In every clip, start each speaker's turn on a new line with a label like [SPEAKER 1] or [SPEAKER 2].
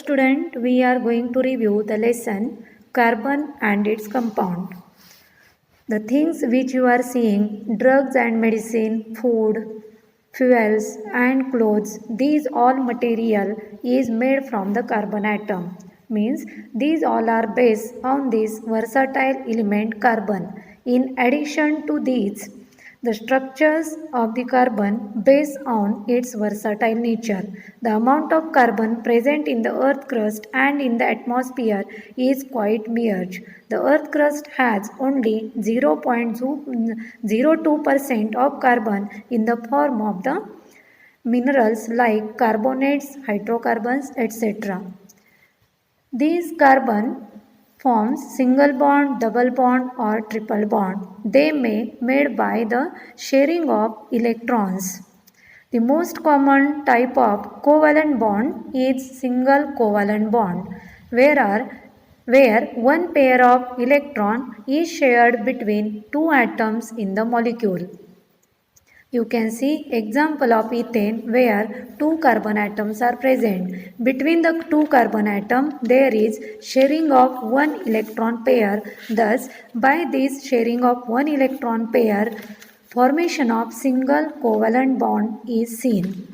[SPEAKER 1] student, we are going to review the lesson carbon and its compound. The things which you are seeing, drugs and medicine, food, fuels and clothes, these all material is made from the carbon atom. Means these all are based on this versatile element carbon. In addition to these, the structures of the carbon based on its versatile nature. The amount of carbon present in the earth crust and in the atmosphere is quite huge. The earth crust has only 0.02% of carbon in the form of the minerals like carbonates, hydrocarbons, etc. These carbon forms single bond, double bond or triple bond. They may made by the sharing of electrons. The most common type of covalent bond is single covalent bond, where one pair of electron is shared between two atoms in the molecule. You can see example of ethane where two carbon atoms are present. Between the two carbon atom there is sharing of one electron pair. Thus, by this sharing of one electron pair, formation of single covalent bond is seen.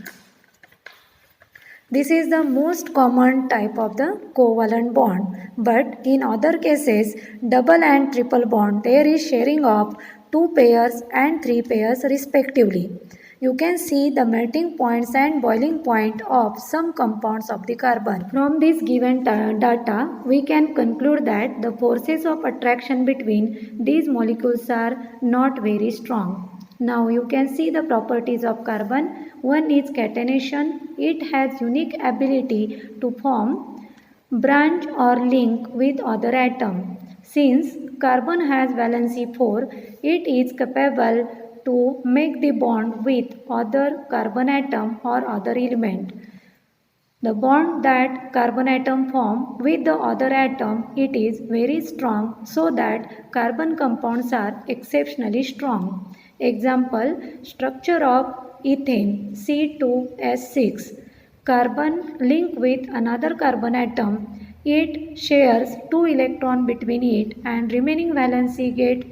[SPEAKER 1] This is the most common type of the covalent bond. But in other cases, double and triple bond, there is sharing of two pairs and three pairs respectively. You can see the melting points and boiling point of some compounds of the carbon. From this given data, we can conclude that the forces of attraction between these molecules are not very strong. Now you can see the properties of carbon. One is catenation. It has unique ability to form branch or link with other atom. Since carbon has valency 4, it is capable to make the bond with other carbon atom or other element. The bond that carbon atom form with the other atom, it is very strong, so that carbon compounds are exceptionally strong. Example, structure of ethane C2S6. Carbon link with another carbon atom. It shares 2 electrons between it and remaining valency get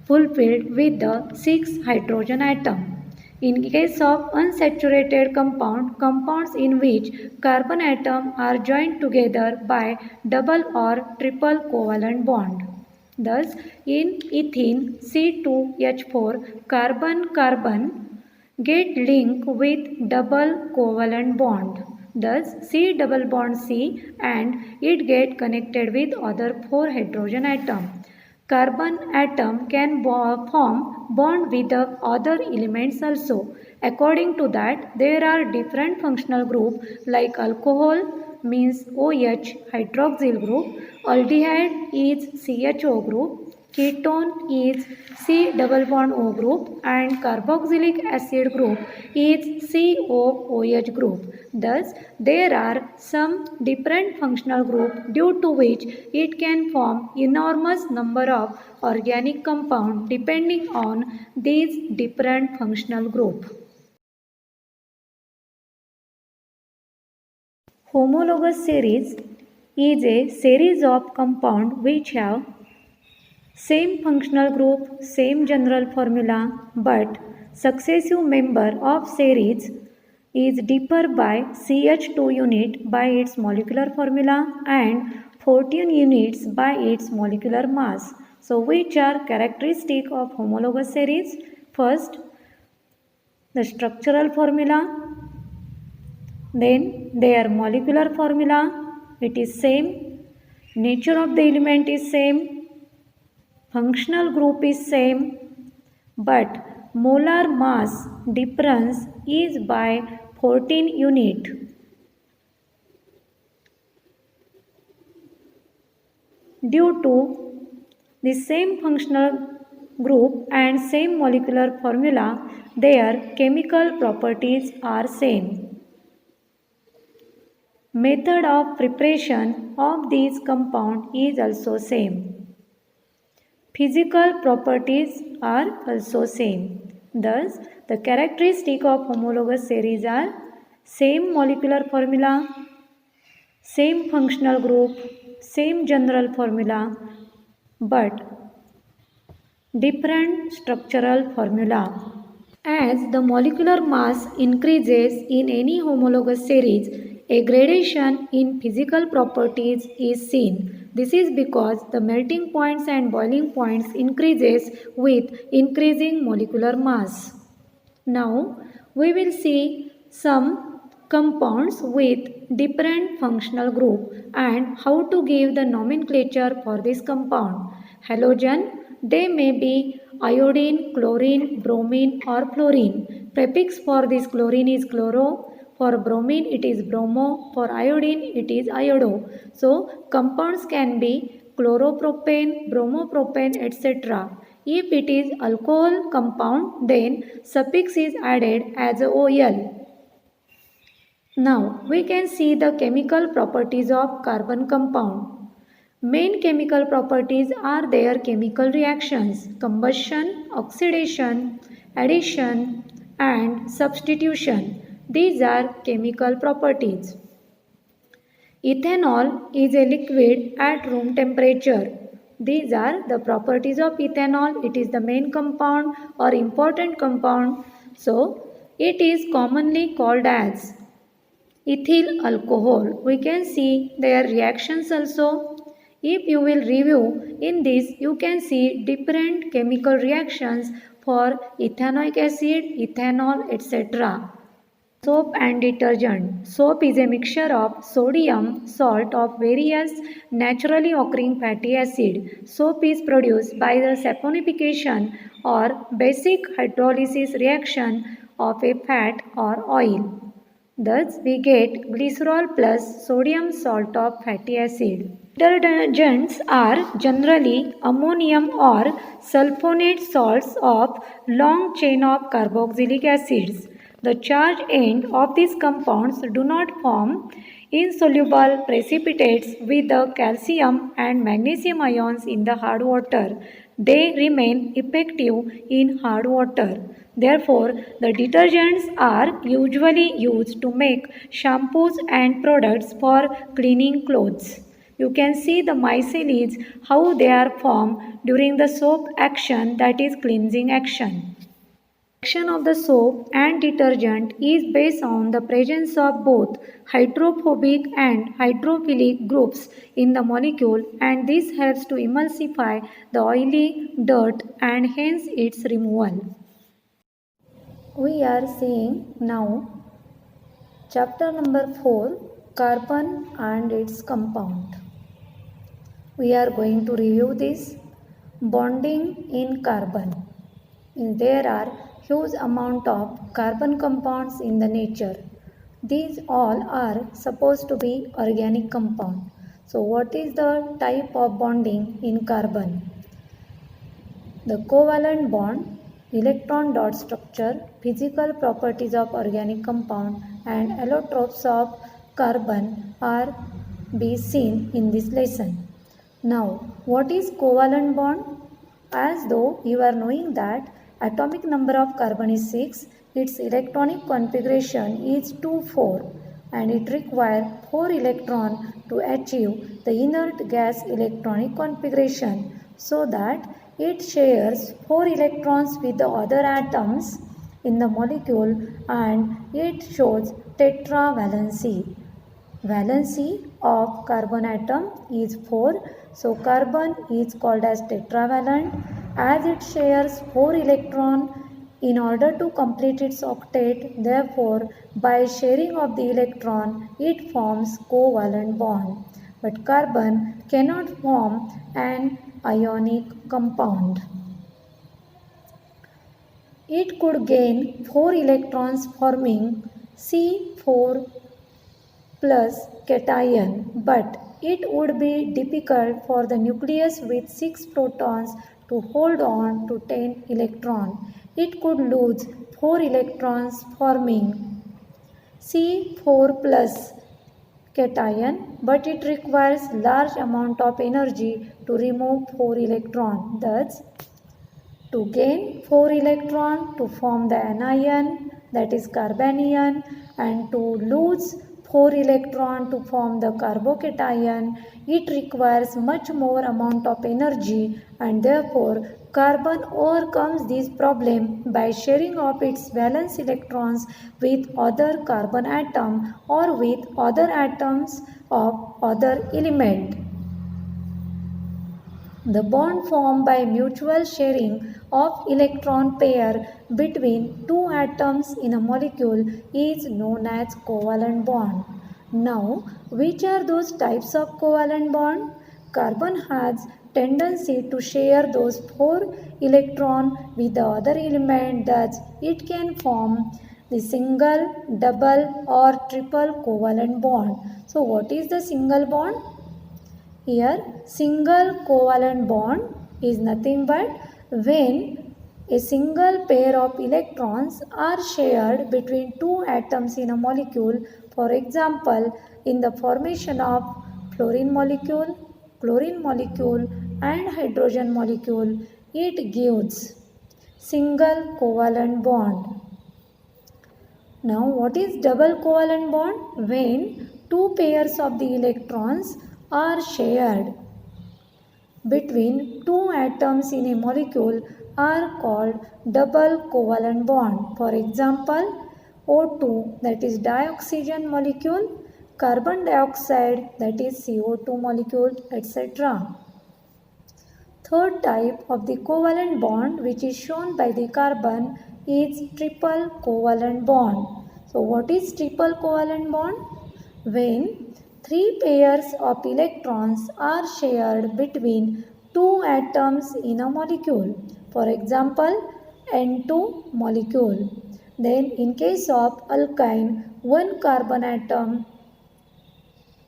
[SPEAKER 1] fulfilled with the 6 hydrogen atom. In case of unsaturated compounds in which carbon atoms are joined together by double or triple covalent bond. Thus, in ethene C2H4, carbon get linked with double covalent bond. Thus, C double bond C and it get connected with other 4 hydrogen atom. Carbon atom can form bond with the other elements also. According to that, there are different functional group like alcohol means OH hydroxyl group, aldehyde is CHO group, ketone is C double bond O group and carboxylic acid group is COOH group. Thus, there are some different functional groups due to which it can form enormous number of organic compounds depending on these different functional groups. Homologous series is a series of compounds which have same functional group, same general formula, but successive member of series is differ by CH2 unit by its molecular formula and 14 units by its molecular mass. So which are characteristic of homologous series? First, the structural formula, then their molecular formula, it is same, nature of the element is same, functional group is same, but molar mass difference is by 14 unit. Due to the same functional group and same molecular formula, their chemical properties are same. Method of preparation of these compound is also same. Physical properties are also same. Thus, the characteristic of homologous series are same molecular formula, same functional group, same general formula, but different structural formula. As the molecular mass increases in any homologous series, a gradation in physical properties is seen. This is because the melting points and boiling points increases with increasing molecular mass. Now we will see some compounds with different functional group and how to give the nomenclature for this compound. Halogen, they may be iodine, chlorine, bromine or fluorine. Prefix for this chlorine is chloro. For bromine it is bromo. For iodine it is iodo. So compounds can be chloropropane, bromopropane, etc. If it is alcohol compound, then suffix is added as a OL. Now we can see the chemical properties of carbon compound. Main chemical properties are their chemical reactions: combustion, oxidation, addition and substitution. These are chemical properties. Ethanol is a liquid at room temperature. These are the properties of ethanol. It is the main compound or important compound. So, it is commonly called as ethyl alcohol. We can see their reactions also. If you will review in this, you can see different chemical reactions for ethanoic acid, ethanol, etc. Soap and detergent. Soap is a mixture of sodium, salt of various naturally occurring fatty acid. Soap is produced by the saponification or basic hydrolysis reaction of a fat or oil. Thus, we get glycerol plus sodium salt of fatty acid. Detergents are generally ammonium or sulfonate salts of long chain of carboxylic acids. The charged end of these compounds do not form insoluble precipitates with the calcium and magnesium ions in the hard water. They remain effective in hard water. Therefore, the detergents are usually used to make shampoos and products for cleaning clothes. You can see the micelles, how they are formed during the soap action, that is cleansing action. Action of the soap and detergent is based on the presence of both hydrophobic and hydrophilic groups in the molecule, and this helps to emulsify the oily dirt and hence its removal. We are seeing now chapter number 4, carbon and its compound. We are going to review this. Bonding in carbon. There are huge amount of carbon compounds in the nature. These all are supposed to be organic compound. So what is the type of bonding in carbon? The covalent bond, electron dot structure, physical properties of organic compound and allotropes of carbon are be seen in this lesson. Now, what is covalent bond? As though you are knowing that atomic number of carbon is 6, its electronic configuration is 2,4 and it requires 4 electrons to achieve the inert gas electronic configuration, so that it shares 4 electrons with the other atoms in the molecule and it shows tetravalency. Valency of carbon atom is 4. So carbon is called as tetravalent as it shares 4 electrons in order to complete its octet. Therefore, by sharing of the electron, it forms covalent bond. But carbon cannot form an ionic compound. It could gain 4 electrons forming C4 plus cation, but it would be difficult for the nucleus with 6 protons to hold on to 10 electrons. It could lose 4 electrons forming C4 plus cation, but it requires large amount of energy to remove 4 electrons. Thus, to gain 4 electrons to form the anion, that is carbanion, and to lose 4 electrons to form the carbocation. It requires much more amount of energy, and therefore carbon overcomes this problem by sharing of its valence electrons with other carbon atom or with other atoms of other element. The bond formed by mutual sharing of electron pair between two atoms in a molecule is known as covalent bond. Now, which are those types of covalent bond? Carbon has tendency to share those 4 electron with the other element, thus it can form the single, double or triple covalent bond. So what is the single bond? Here, single covalent bond is nothing but when a single pair of electrons are shared between two atoms in a molecule. For example, in the formation of chlorine molecule and hydrogen molecule, it gives single covalent bond. Now, what is double covalent bond? When two pairs of the electrons are shared between two atoms in a molecule are called double covalent bond. For example, O2, that is dioxygen molecule, carbon dioxide, that is CO2 molecule, etc. Third type of the covalent bond, which is shown by the carbon, is triple covalent bond. So what is triple covalent bond? When 3 pairs of electrons are shared between two atoms in a molecule. For example, N2 molecule. Then in case of alkyne, one carbon atom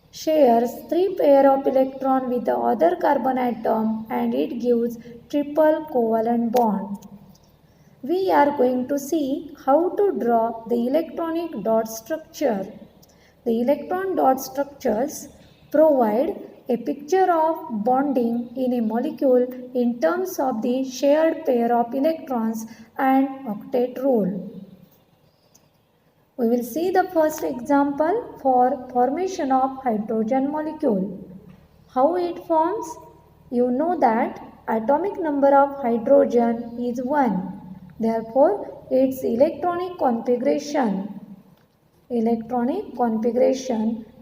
[SPEAKER 1] shares 3 pair of electron with the other carbon atom and it gives triple covalent bond. We are going to see how to draw the electronic dot structure. The electron dot structures provide a picture of bonding in a molecule in terms of the shared pair of electrons and octet rule. We will see the first example for formation of hydrogen molecule. How it forms? You know that atomic number of hydrogen is 1. Therefore, its electronic configuration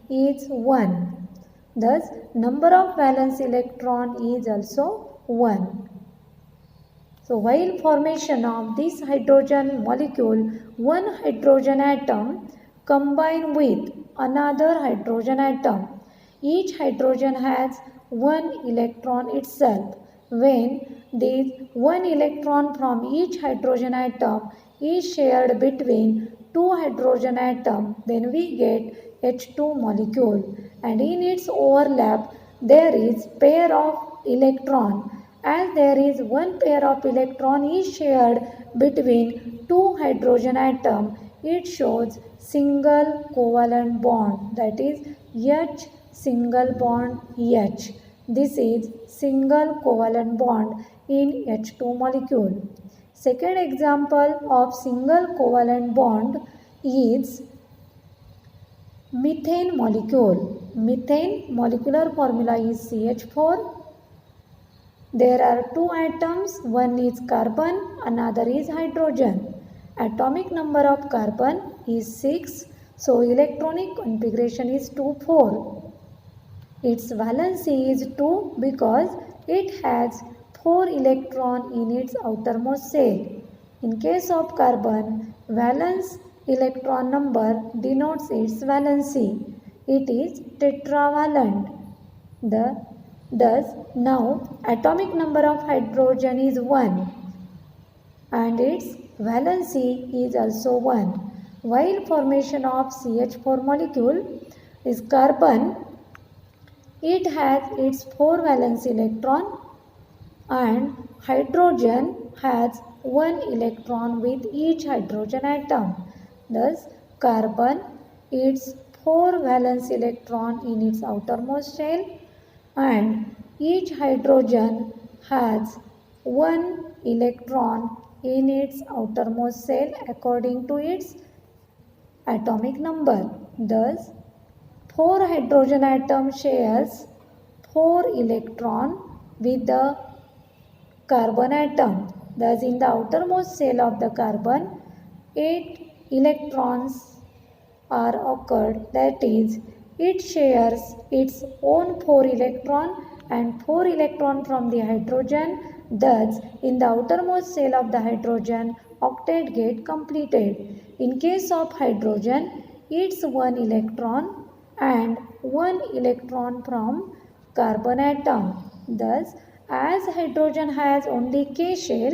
[SPEAKER 1] is 1. Thus, number of valence electron is also 1. So, while formation of this hydrogen molecule, one hydrogen atom combine with another hydrogen atom. Each hydrogen has one electron itself. When this one electron from each hydrogen atom is shared between two hydrogen atom, then we get H2 molecule, and in its overlap there is pair of electron. As there is one pair of electron is shared between two hydrogen atom, it shows single covalent bond, that is H single bond H. This is single covalent bond in H2 molecule. Second example of single covalent bond is methane molecule. Methane molecular formula is CH4. There are two atoms, one is carbon, another is hydrogen. Atomic number of carbon is 6, so electronic configuration is 2,4. Its valency is 2 because it has 4 electrons in its outermost shell. In case of carbon, valence electron number denotes its valency. It is tetravalent. Thus, now atomic number of hydrogen is 1 and its valency is also 1. While formation of CH4 molecule is carbon, it has its 4 valence electron and hydrogen has 1 electron with each hydrogen atom. Thus, carbon, its 4 valence electron in its outermost shell, and each hydrogen has 1 electron in its outermost shell according to its atomic number. Thus, 4 hydrogen atom shares 4 electron with the carbon atom. Thus, in the outermost shell of the carbon, 8 electrons are occurred, that is, it shares its own 4 electron and 4 electron from the hydrogen. Thus, in the outermost shell of the hydrogen, octet get completed. In case of hydrogen, it's 1 electron and 1 electron from carbon atom. Thus, as hydrogen has only K shell,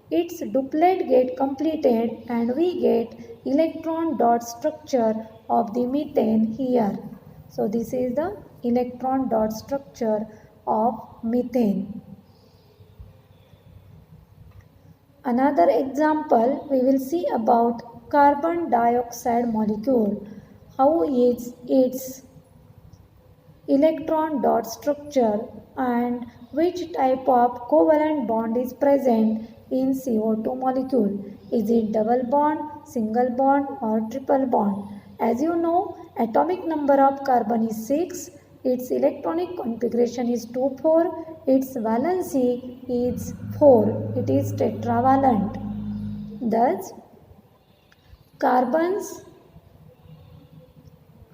[SPEAKER 1] its duplet get completed and we get electron dot structure of the methane here. So this is the electron dot structure of methane. Another example we will see about carbon dioxide molecule. How is its electron dot structure and which type of covalent bond is present in CO2 molecule. Is it double bond, single bond or triple bond? As you know, atomic number of carbon is 6, its electronic configuration is 2,4, its valency is 4, it is tetravalent. Thus, carbon's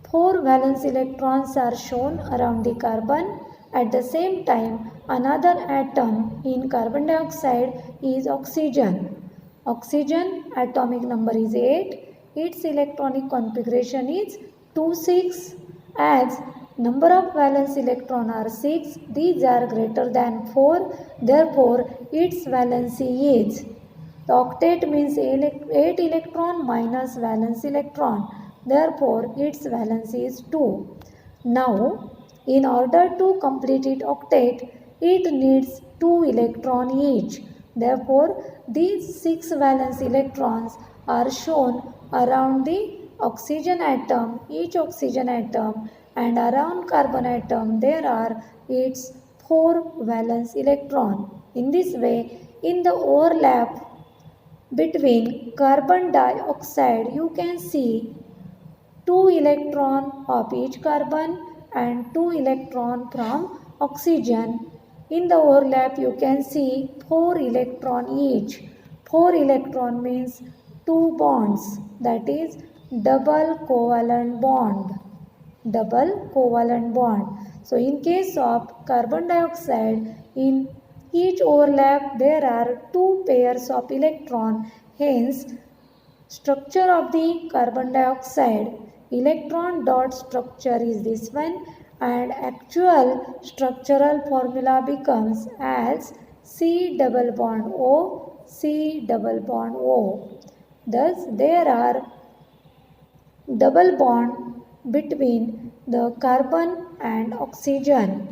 [SPEAKER 1] 4 valence electrons are shown around the carbon. At the same time, another atom in carbon dioxide is oxygen. Oxygen atomic number is 8. Its electronic configuration is 2,6. As number of valence electrons are 6, these are greater than 4. Therefore, its valency is, the octet means 8 electron minus valence electron. Therefore, its valency is 2. Now, in order to complete its octet, it needs 2 electrons each. Therefore, these 6 valence electrons are shown around the oxygen atom, each oxygen atom, and around carbon atom there are its 4 valence electrons. In this way, in the overlap between carbon dioxide, you can see 2 electrons of each carbon and 2 electrons from oxygen. In the overlap, you can see 4 electrons each. 4 electrons means 2 bonds, that is double covalent bond. Double covalent bond. So, in case of carbon dioxide, in each overlap there are 2 pairs of electrons. Hence, structure of the carbon dioxide, electron dot structure is this one, and actual structural formula becomes as C double bond O, C double bond O. Thus, there are double bond between the carbon and oxygen.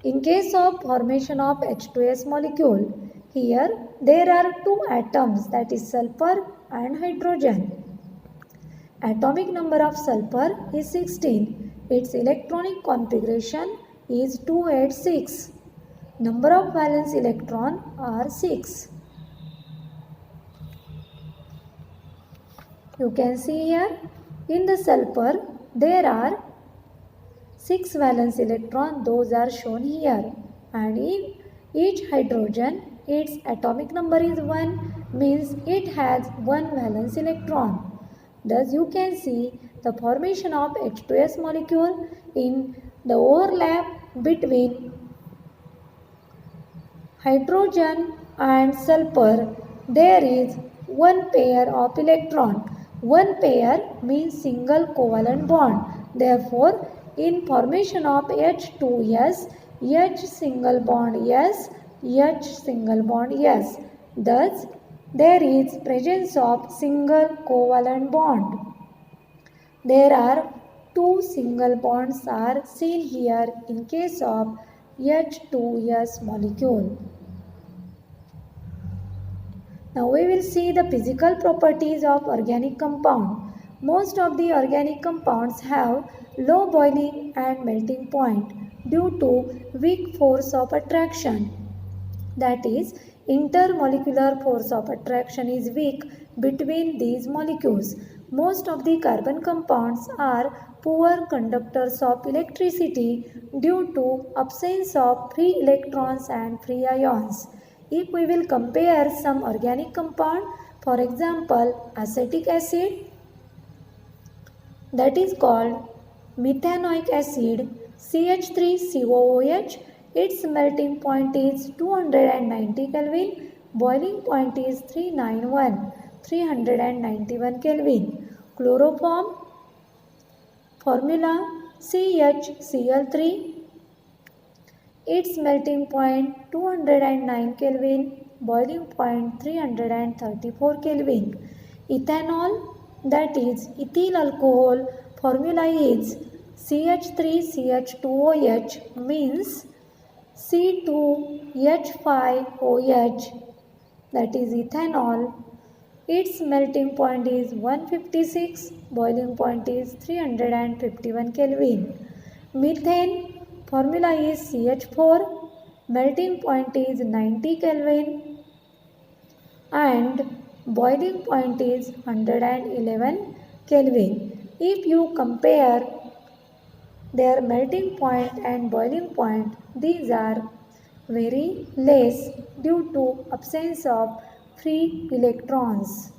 [SPEAKER 1] In case of formation of H2S molecule, here there are 2 atoms, that is sulfur and hydrogen. Atomic number of sulfur is 16. Its electronic configuration is 286. Number of valence electrons are 6. You can see here in the sulfur there are 6 valence electrons, those are shown here, and in each hydrogen its atomic number is 1, means it has 1 valence electron. Thus you can see the formation of H2S molecule in the overlap between hydrogen and sulfur. There is 1 pair of electron. 1 pair means single covalent bond. Therefore, in formation of H2S, H single bond S, H single bond S. Thus, there is presence of single covalent bond. There are 2 single bonds are seen here in case of H2S molecule. Now we will see the physical properties of organic compound. Most of the organic compounds have low boiling and melting point due to weak force of attraction. That is, intermolecular force of attraction is weak between these molecules. Most of the carbon compounds are poor conductors of electricity due to absence of free electrons and free ions. If we will compare some organic compound, for example, acetic acid, that is called methanoic acid, CH3COOH, its melting point is 290 Kelvin, boiling point is 391 Kelvin. Chloroform formula CHCl3, its melting point 209 Kelvin, boiling point 334 Kelvin. Ethanol, that is ethyl alcohol, formula is CH3CH2OH, means C2H5OH, that is ethanol. Its melting point is 156, boiling point is 351 Kelvin. Methane, formula is CH4, melting point is 90 Kelvin and boiling point is 111 Kelvin. If you compare their melting point and boiling point, these are very less due to absence of free electrons.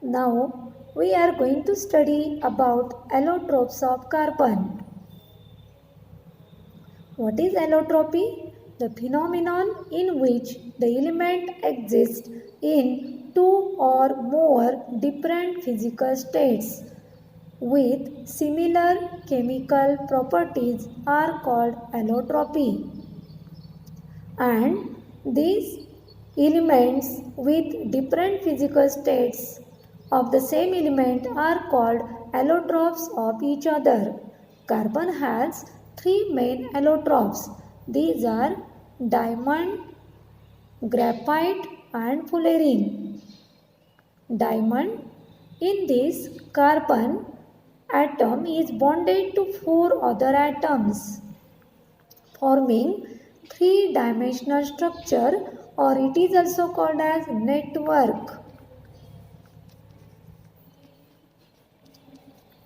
[SPEAKER 1] Now we are going to study about allotropes of carbon. What is allotropy? The phenomenon in which the element exists in two or more different physical states with similar chemical properties are called allotropy. And these elements with different physical states of the same element are called allotropes of each other. Carbon has three main allotropes. These are diamond, graphite and fullerene. Diamond, in this carbon atom is bonded to four other atoms, forming three-dimensional structure, or it is also called as network.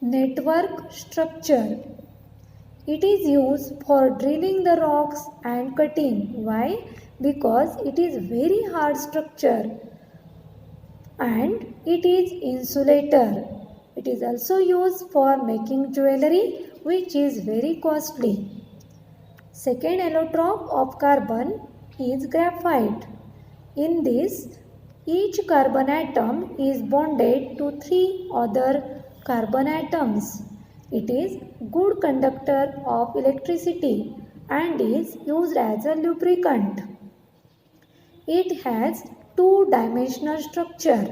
[SPEAKER 1] Network structure. It is used for drilling the rocks and cutting. Why? Because it is very hard structure and it is insulator. It is also used for making jewelry, which is very costly. Second allotrope of carbon is graphite. In this, each carbon atom is bonded to three other carbon atoms. It is good conductor of electricity and is used as a lubricant. It has two-dimensional structure.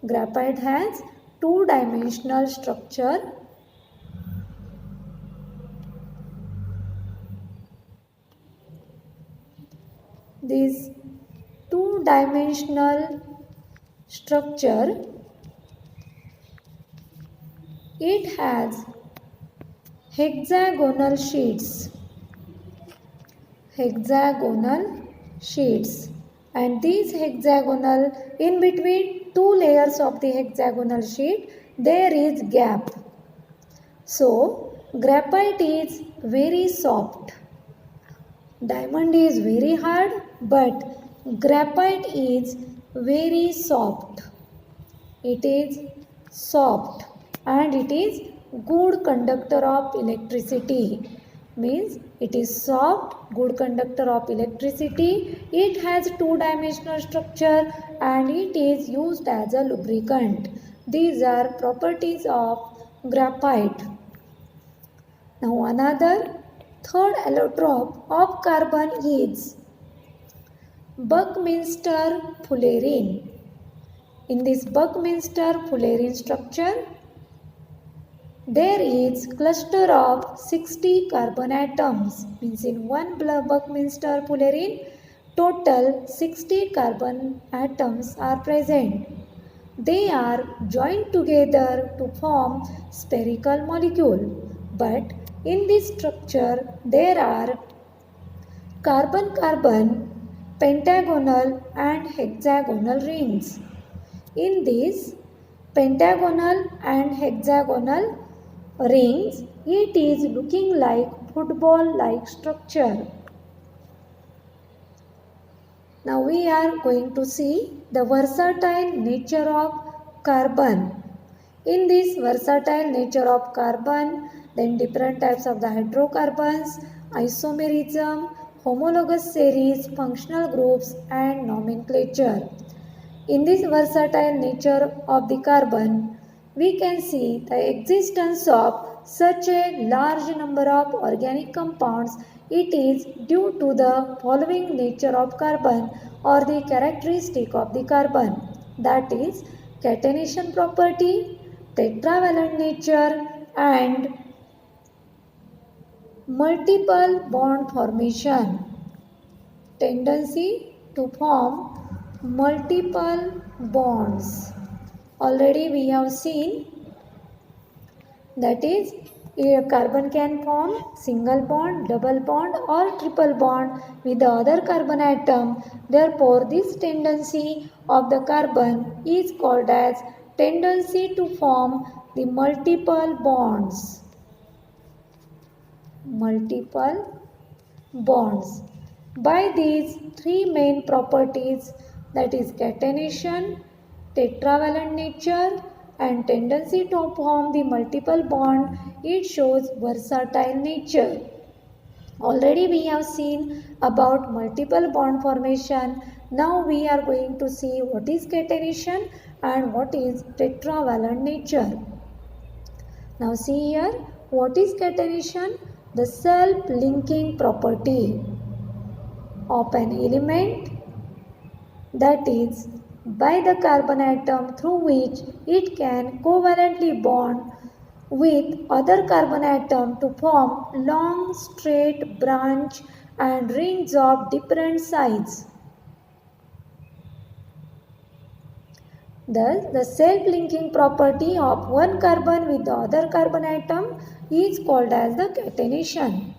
[SPEAKER 1] Graphite has two-dimensional structure. This two-dimensional structure, it has hexagonal sheets. And these hexagonal, in between two layers of the hexagonal sheet, there is gap. So, graphite is very soft. Diamond is very hard, but graphite is very soft. It is soft and it is good conductor of electricity. Means it is soft, good conductor of electricity. It has two-dimensional structure and it is used as a lubricant. These are properties of graphite. Now another third allotrope of carbon is Buckminster fullerene. In this Buckminster fullerene structure, there is cluster of 60 carbon atoms. Means in one Buckminster fullerene, total 60 carbon atoms are present. They are joined together to form spherical molecule. But in this structure, there are carbon-carbon pentagonal and hexagonal rings. In these pentagonal and hexagonal rings, it is looking like football-like structure. Now we are going to see the versatile nature of carbon. In this versatile nature of carbon, then different types of the hydrocarbons, isomerism, homologous series, functional groups and nomenclature. In this versatile nature of the carbon, we can see the existence of such a large number of organic compounds. It is due to the following nature of carbon or the characteristic of the carbon, that is catenation property, tetravalent nature and multiple bond formation, tendency to form multiple bonds. Already we have seen that is carbon can form single bond, double bond or triple bond with the other carbon atom. Therefore, this tendency of the carbon is called as tendency to form the multiple bonds. Multiple bonds. By these three main properties, that is catenation, tetravalent nature and tendency to form the multiple bond, it shows versatile nature. Already we have seen about multiple bond formation. Now we are going to see what is catenation and what is tetravalent nature. Now see here, what is catenation? The self-linking property of an element, that is by the carbon atom through which it can covalently bond with other carbon atom to form long straight branch and rings of different size. Thus, the self-linking property of one carbon with the other carbon atom is called as the catenation.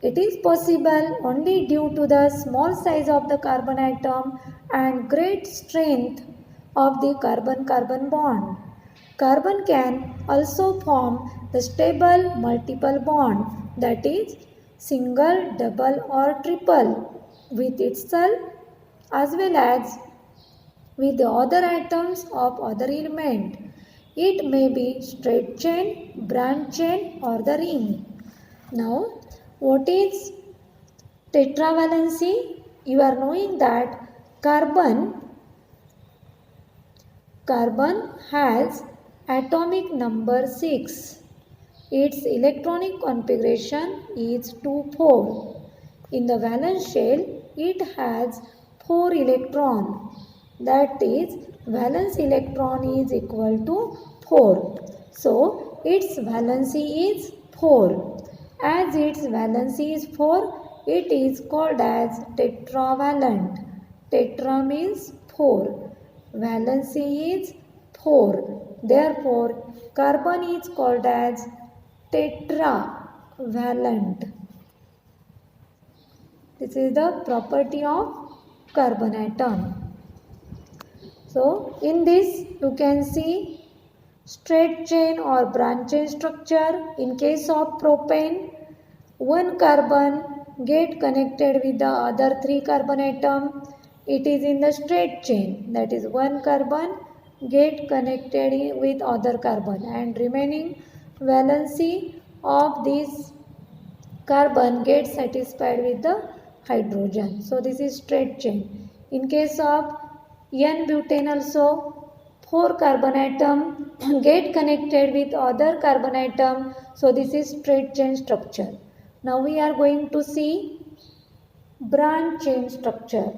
[SPEAKER 1] It is possible only due to the small size of the carbon atom and great strength of the carbon-carbon bond. Carbon can also form the stable multiple bond, that is single, double or triple with itself as well as with the other atoms of other element. It may be straight chain, branch chain or the ring. Now, what is tetravalency? You are knowing that carbon has atomic number 6. Its electronic configuration is 2,4. In the valence shell, it has 4 electrons. That is, valence electron is equal to 4. So, its valency is 4. As its valency is 4, it is called as tetravalent. Tetra means 4. Valency is 4. Therefore, carbon is called as tetravalent. This is the property of carbon atom. So, in this you can see straight chain or branch chain structure. In case of propane, one carbon get connected with the other 3 carbon atom. It is in the straight chain, that is one carbon get connected with other carbon and remaining valency of this carbon gets satisfied with the hydrogen. So this is straight chain. In case of N-butane also 4 carbon atom get connected with other carbon atom. So this is straight chain structure. Now we are going to see branch chain structure.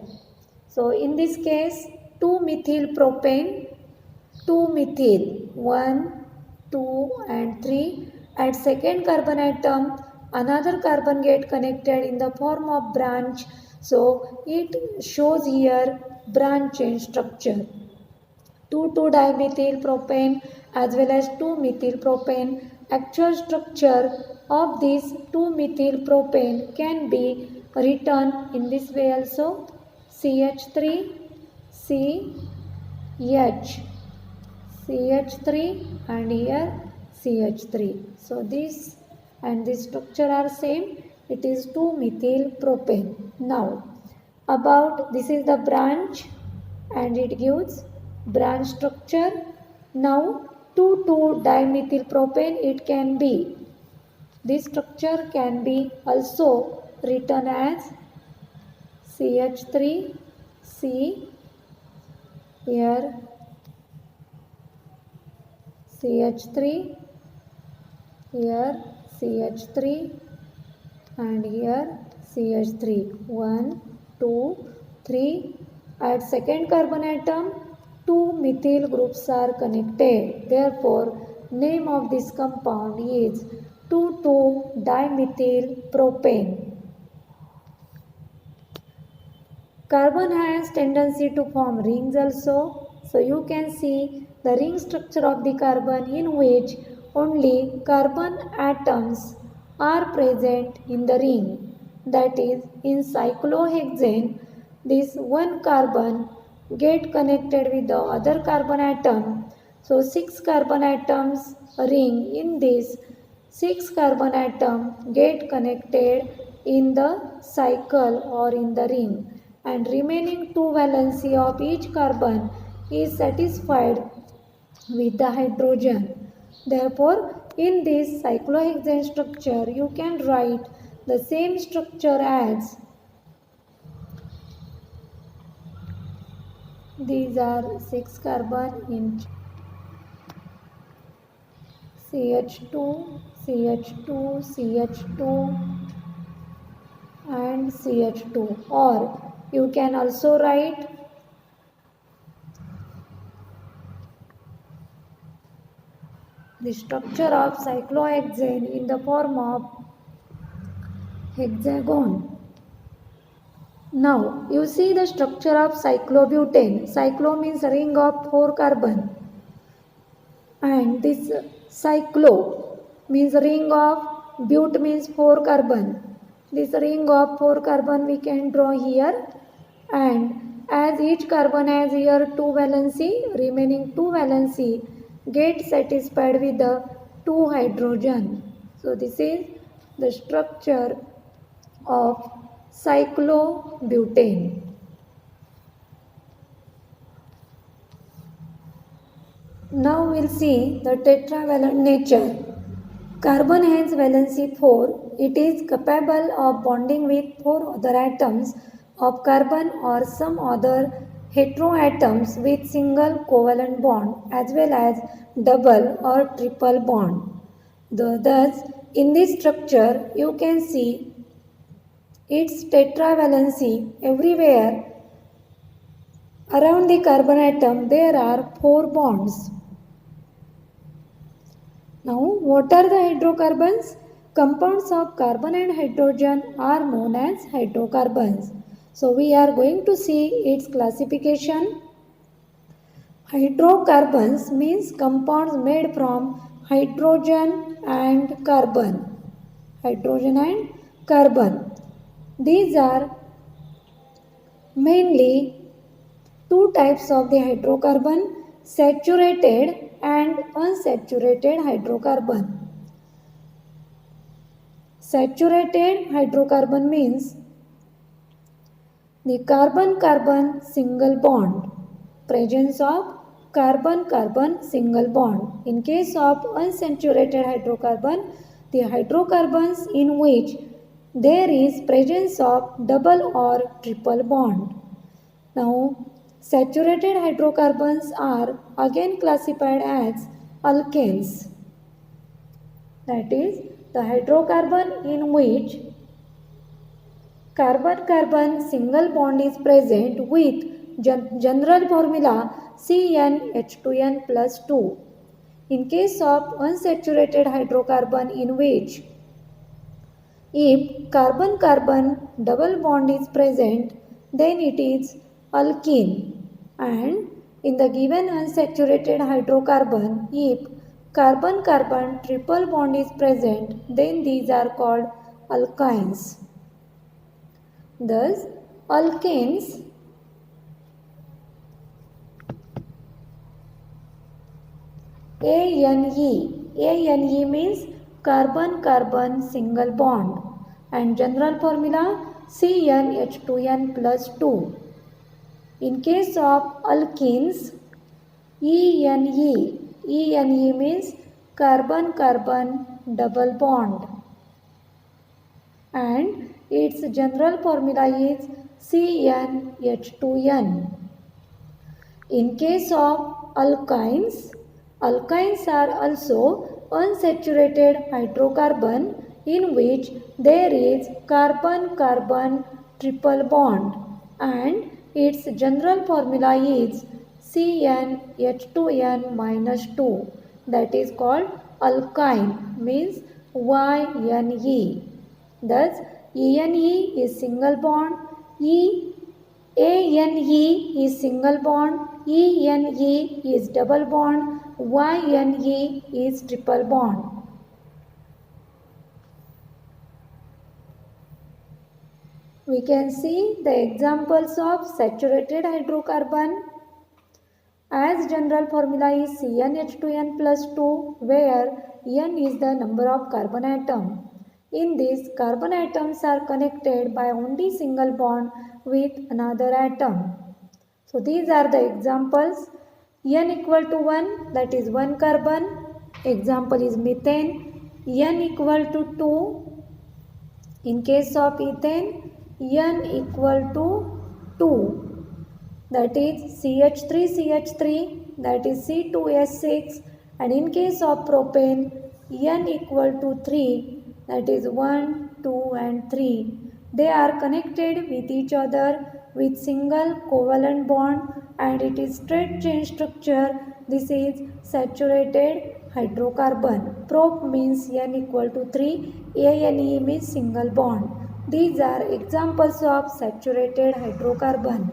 [SPEAKER 1] So in this case 2-methyl propane, 2-methyl 1, 2 and 3 at second carbon atom another carbon get connected in the form of branch. So it shows here branch chain structure. 2,2-dimethyl propane as well as 2-methyl propane. Actual structure of this 2-methyl propane can be written in this way also, CH3, CH3 and here CH3. So this and this structure are same. It is 2-methyl propane. Now about this is the branch and it gives branch structure. Now 2,2-dimethyl propane it can be. This structure can be also written as CH3, C, here CH3, here CH3 and here CH3. 1, 2, 3. At second carbon atom, 2 methyl groups are connected. Therefore, name of this compound is 2,2-dimethyl propane. Carbon has tendency to form rings also. So you can see the ring structure of the carbon in which only carbon atoms are present in the ring. That is, in cyclohexane, this one carbon get connected with the other carbon atom. So 6 carbon atoms ring. In this 6 carbon atom get connected in the cycle or in the ring, and remaining 2 valency of each carbon is satisfied with the hydrogen. Therefore, in this cyclohexane structure, you can write the same structure as these are 6 carbon in CH2, CH2, CH2 and CH2, or you can also write the structure of cyclohexane in the form of hexagon. Now you see the structure of cyclobutane. Cyclo means ring of 4 carbon and this cyclo means ring of, but means 4 carbon. This ring of 4 carbon we can draw here, and as each carbon has here 2 valency, remaining 2 valency get satisfied with the 2 hydrogen. So this is the structure of cyclobutane. Now we'll see the tetravalent nature. Carbon has valency 4. It is capable of bonding with 4 other atoms of carbon or some other heteroatoms with single covalent bond as well as double or triple bond. Thus, in this structure, you can see its tetravalency everywhere. Around the carbon atom, there are 4 bonds. Now, what are the hydrocarbons? Compounds of carbon and hydrogen are known as hydrocarbons. So, we are going to see its classification. Hydrocarbons means compounds made from hydrogen and carbon. Hydrogen and carbon. These are mainly 2 types of the hydrocarbon, saturated and unsaturated hydrocarbon. Saturated hydrocarbon means the carbon-carbon single bond, presence of carbon-carbon single bond. In case of unsaturated hydrocarbon, the hydrocarbons in which there is presence of double or triple bond. Now, saturated hydrocarbons are again classified as alkanes. That is, the hydrocarbon in which carbon-carbon single bond is present with general formula CnH2n plus 2. In case of unsaturated hydrocarbon in which if carbon-carbon double bond is present, then it is alkene, and in the given unsaturated hydrocarbon, if carbon-carbon triple bond is present, then these are called alkynes. Thus, alkanes ANE means carbon-carbon single bond, and general formula CnH2n plus 2. In case of alkenes, ENE means carbon-carbon double bond, and its general formula is CnH2n. In case of alkynes, alkynes are also unsaturated hydrocarbon in which there is carbon-carbon triple bond, and its general formula is CnH2n minus 2, that is called alkyne, means YNE. Thus, ENE is single bond, ANE is single bond, ENE is double bond, YNE is triple bond. We can see the examples of saturated hydrocarbon. As general formula is CnH2n plus 2, where N is the number of carbon atom. In this, carbon atoms are connected by only single bond with another atom. So these are the examples. N equal to 1, that is 1 carbon. Example is methane. N equal to 2. In case of ethane, N equal to 2. That is CH3, that is C2H6, and in case of propane, N equal to 3, that is 1, 2 and 3. They are connected with each other with single covalent bond, and it is straight chain structure. This is saturated hydrocarbon. Prop means N equal to 3, ANE means single bond. These are examples of saturated hydrocarbon.